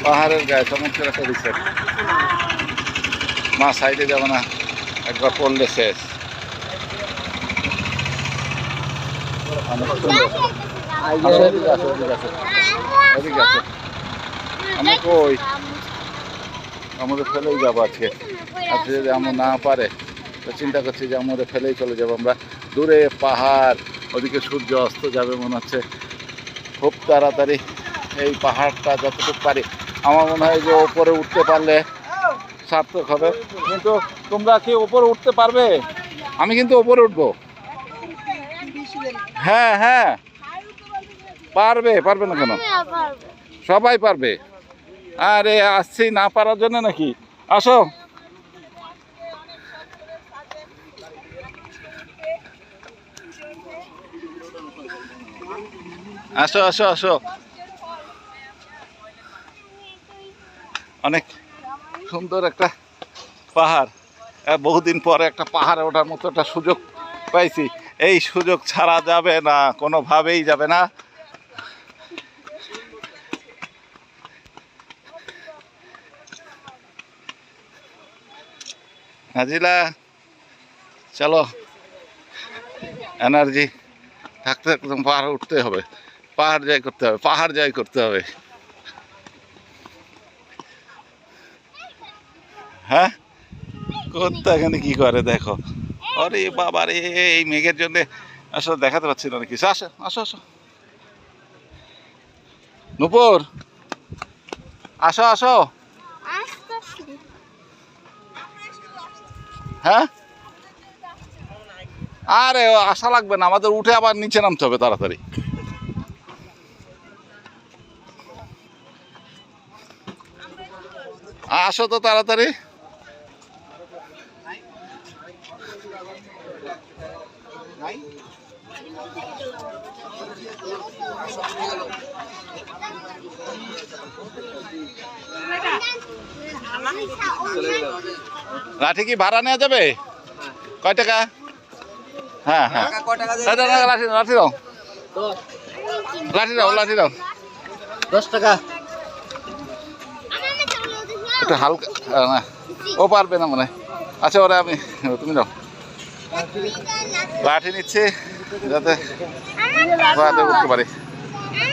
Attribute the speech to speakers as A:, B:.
A: পাহাড়ের গায়ে চমৎকার একটা রিসেট। মা সাইডে যাবো না, একবার পড়লে শেষ। অনেক সুন্দর। এদিকে আসো, এদিকে আসো, এদিকে আসো। আমি কই আমাদের ফেলেই যাবো আজকে। আজকে যদি আমরা না পারে তো চিন্তা করছি যে আমাদের ফেলেই চলে যাবো আমরা। দূরে পাহাড়, ওদিকে সূর্য অস্ত যাবে মনে হচ্ছে। খুব তাড়াতাড়ি এই পাহাড়টা যতটুকু পারি, আমার মনে হয় যে ওপরে উঠতে পারলে সার্থক হবে। কিন্তু তোমরা কি ওপরে উঠতে পারবে? আমি কিন্তু ওপরে উঠবো। হ্যাঁ হ্যাঁ পারবে, পারবে না কেন? সবাই পারবে। আরে আসছি না পারার জন্য নাকি? আসো আসো আসো আসো। অনেক সুন্দর একটা পাহাড়। বহুদিন পরে একটা পাহাড়ে ওঠার মতো একটা সুযোগ পাইছি। এই সুযোগ ছাড়া যাবে না, কোনোভাবেই যাবে না। নাজিলা চলো, এনার্জি থাকতে একদম পাহাড় উঠতে হবে, পাহাড় জয় করতে হবে, পাহাড় জয় করতে হবে। হ্যাঁ করতে এখানে কি করে দেখো। আরে বাবা রে, এই মেঘের জন্য আসলে দেখাতে পাচ্ছি না কিছু। আসো আসো আসো নূপুর, আসো আসো। হ্যাঁ আরে আশা লাগবে না, আমাদের উঠে আবার নিচে নামতে হবে তাড়াতাড়ি। আসো তো তাড়াতাড়ি। লাঠি কি ভাড়া নেওয়া যাবে? কয় টাকা? হ্যাঁ হ্যাঁ লাঠি লাঠি দাও, লাঠি দাও, লাঠি দাও।
B: 10 টাকা।
A: একটু হালকা না, ও পারবে না মনে হয়। আচ্ছা ওরা আমি, তুমি দাও। লাঠি নিচ্ছি যাতে উঠতে পারি।